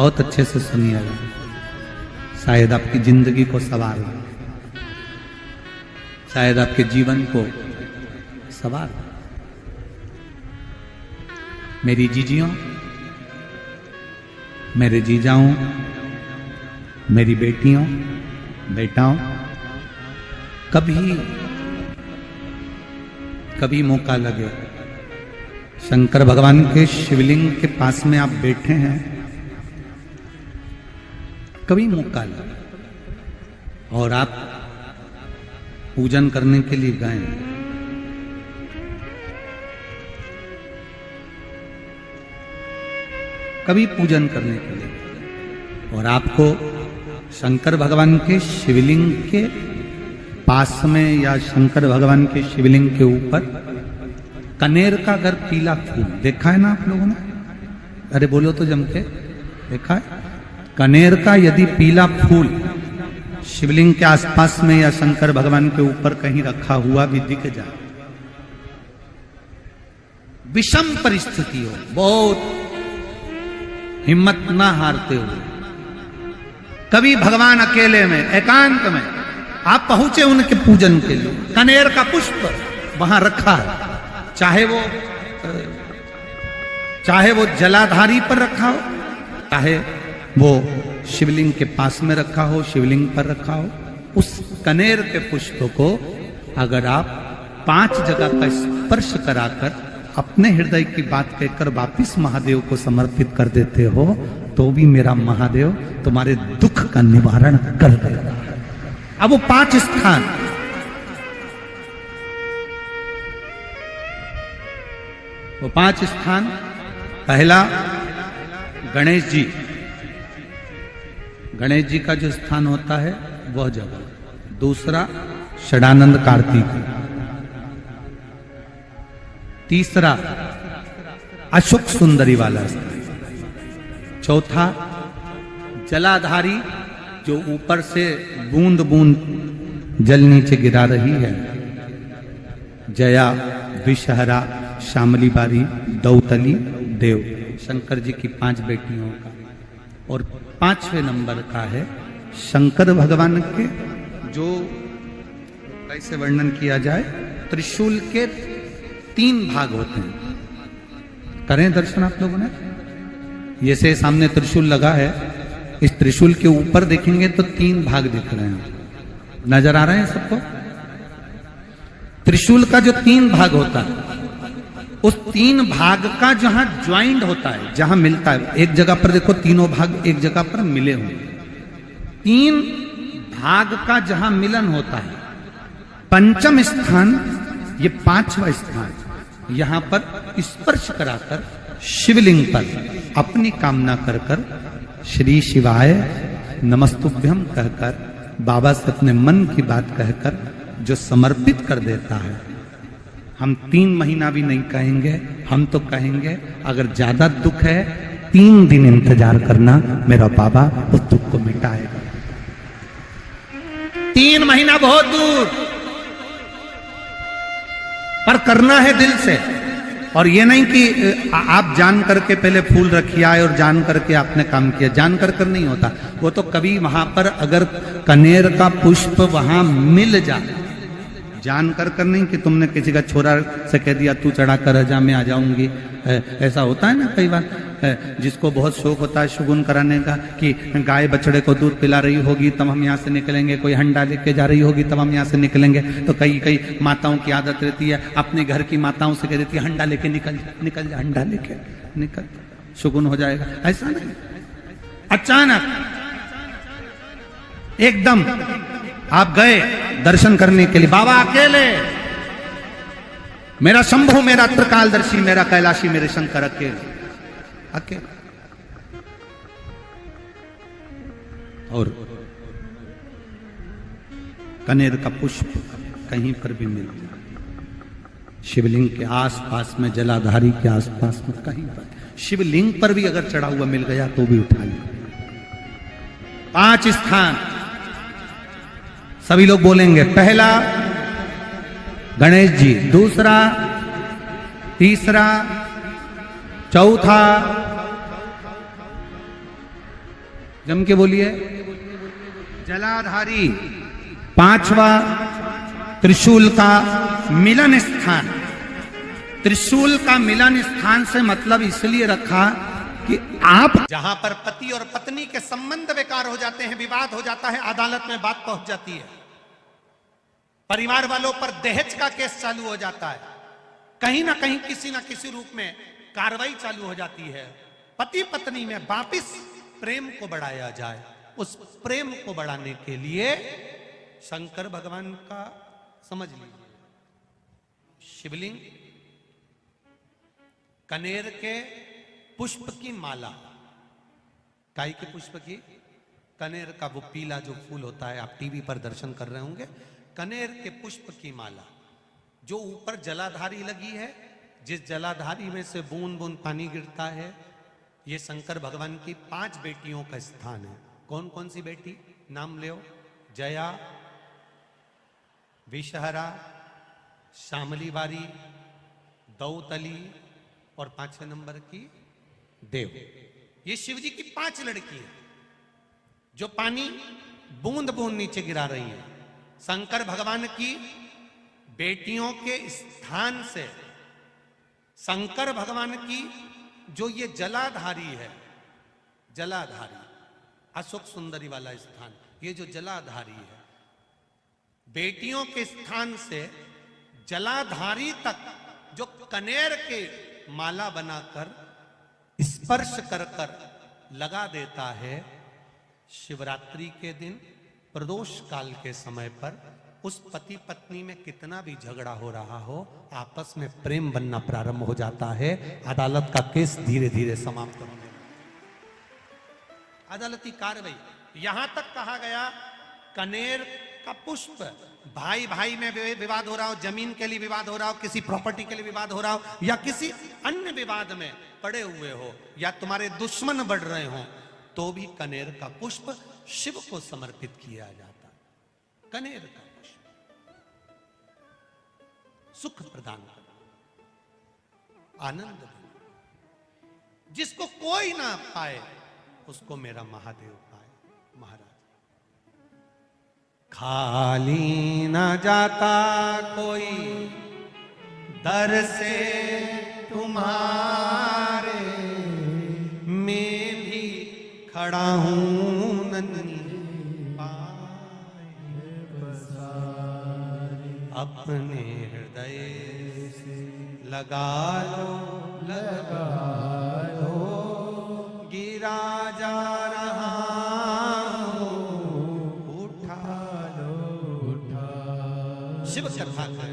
बहुत अच्छे से सुनिएगा, शायद आपकी जिंदगी को सवार हो, शायद आपके जीवन को सवार हो। मेरी जीजियों, मेरे जीजाओं, मेरी बेटियों, बेटाओं, कभी मौका लगे, शंकर भगवान के शिवलिंग के पास में आप बैठे हैं, कभी मौका लगे और आप पूजन करने के लिए गए, कभी पूजन करने के लिए और आपको शंकर भगवान के शिवलिंग के पास में या शंकर भगवान के शिवलिंग के ऊपर कनेर का अगर पीला फूल देखा है ना आप लोगों ने, अरे बोलो तो जम के, देखा है? कनेर का यदि पीला फूल शिवलिंग के आसपास में या शंकर भगवान के ऊपर कहीं रखा हुआ भी दिख जाए, विषम परिस्थिति हो, बहुत हिम्मत ना हारते हुए, कभी भगवान अकेले में एकांत में आप पहुंचे उनके पूजन के लिए, कनेर का पुष्प वहां रखा है, चाहे वो जलाधारी पर रखा हो, चाहे वो शिवलिंग के पास में रखा हो, शिवलिंग पर रखा हो, उस कनेर के पुष्प को अगर आप 5 जगह का स्पर्श कराकर अपने हृदय की बात कहकर वापिस महादेव को समर्पित कर देते हो, तो भी मेरा महादेव तुम्हारे दुख का निवारण कर देगा। अब वो 5 स्थान, वो 5 स्थान, पहला गणेश जी, गणेश जी का जो स्थान होता है वह जगह, दूसरा षडानंद कार्तिक, तीसरा अशोक सुंदरी वाला स्थान, चौथा जलाधारी जो ऊपर से बूंद बूंद जल नीचे गिरा रही है, जया, विषहरा, श्यामली बारी, दौतली, देव, शंकर जी की 5 बेटियों का, और 5वें नंबर का है शंकर भगवान के, जो कैसे वर्णन किया जाए, त्रिशूल के 3 भाग होते हैं। करें दर्शन आप लोगों ने, जैसे सामने त्रिशूल लगा है, इस त्रिशूल के ऊपर देखेंगे तो 3 भाग दिख रहे हैं, नजर आ रहे हैं सबको? त्रिशूल का जो 3 भाग होता है, उस 3 भाग का जहां ज्वाइंट होता है, जहां मिलता है, एक जगह पर देखो तीनों भाग एक जगह पर मिले हुए, 3 भाग का जहां मिलन होता है, 5वां स्थान, ये 5वां स्थान, यहां पर स्पर्श कराकर शिवलिंग पर अपनी कामना कर कर श्री शिवाय नमस्तुभ्यम कहकर बाबा से अपने मन की बात कहकर जो समर्पित कर देता है, हम 3 महीना भी नहीं कहेंगे, हम तो कहेंगे अगर ज्यादा दुख है 3 दिन इंतजार करना, मेरा बाबा उस दुख को मिटाएगा। 3 महीना बहुत दूर, पर करना है दिल से, और ये नहीं कि आप जान करके पहले फूल रखिए आए और जान करके आपने काम किया, जान कर नहीं होता वो तो, कभी वहां पर अगर कनेर का पुष्प वहां मिल जाए, जान कर नहीं कि तुमने किसी का छोरा से कह दिया तू चढ़ा कर जा, मैं आ जाऊंगी, ऐसा होता है ना कई बार, जिसको बहुत शौक होता है शगुन कराने का, कि गाय बछड़े को दूध पिला रही होगी तब हम यहाँ से निकलेंगे, कोई हंडा लेके जा रही होगी तब हम यहाँ से निकलेंगे, तो कई माताओं की आदत रहती है, अपने घर की माताओं से कह देती है हंडा लेके निकल जा, हंडा लेके निकल, शगुन हो जाएगा। ऐसा नहीं, अचानक एकदम आप गए दर्शन करने के लिए, बाबा अकेले, मेरा शंभु, मेरा त्रिकालदर्शी, मेरा कैलाशी, मेरे शंकर अकेले, और कनेर का पुष्प कहीं पर भी मिल जाए, शिवलिंग के आसपास में, जलाधारी के आसपास में, कहीं पर, शिवलिंग पर भी अगर चढ़ा हुआ मिल गया तो भी उठा लिया। 5 स्थान सभी लोग बोलेंगे, पहला गणेश जी, दूसरा, तीसरा, चौथा, जम के बोलिए। जलाधारी, पांचवा त्रिशूल का मिलन स्थान। त्रिशूल का मिलन स्थान से मतलब इसलिए रखा कि आप जहां पर पति और पत्नी के संबंध बेकार हो जाते हैं, विवाद हो जाता है, अदालत में बात पहुंच जाती है, परिवार वालों पर दहेज का केस चालू हो जाता है, कहीं ना कहीं किसी ना किसी रूप में कार्रवाई चालू हो जाती है, पति पत्नी में वापिस प्रेम को बढ़ाया जाए, उस प्रेम को बढ़ाने के लिए शंकर भगवान का समझ लीजिए शिवलिंग, कनेर के पुष्प की माला, काय के पुष्प की, कनेर का वो पीला जो फूल होता है, आप टीवी पर दर्शन कर रहे होंगे, कनेर के पुष्प की माला जो ऊपर जलाधारी लगी है, जिस जलाधारी में से बूंद बूंद पानी गिरता है, ये शंकर भगवान की 5 बेटियों का स्थान है। कौन कौन सी बेटी नाम ले? जया, विषहरा, श्यामलीबारी, दौतली और 5वें नंबर की देव। ये शिव जी की 5 लड़की है जो पानी बूंद बूंद नीचे गिरा रही है। शंकर भगवान की बेटियों के स्थान से शंकर भगवान की जो ये जलाधारी है, जलाधारी अशोक सुंदरी वाला स्थान, ये जो जलाधारी है, बेटियों के स्थान से जलाधारी तक जो कनेर के माला बनाकर स्पर्श कर कर लगा देता है, शिवरात्रि के दिन प्रदोष काल के समय पर उस पति पत्नी में कितना भी झगड़ा हो रहा हो, आपस में प्रेम बनना प्रारंभ हो जाता है। अदालत का केस धीरे धीरे समाप्त होने लगता है। अदालती कार्रवाई, यहां तक कहा गया कनेर का पुष्प, भाई भाई में विवाद हो रहा हो, जमीन के लिए विवाद हो रहा हो, किसी प्रॉपर्टी के लिए विवाद हो रहा हो, या किसी अन्य विवाद में पड़े हुए हो, या तुम्हारे दुश्मन बढ़ रहे हो, तो भी कनेर का पुष्प शिव को समर्पित किया जाता। कनेर का पुष्प सुख प्रदान करना, आनंद देना, जिसको कोई ना पाए उसको मेरा महादेव पाए। महाराज, खाली ना जाता कोई दर से तुम्हारे, मैं भी खड़ा हूं नन्ही पाए, अपने हृदय से लगा लो, लगा लो, गिरा जा रहा हूं, उठा लो, उठा। शिव कथा का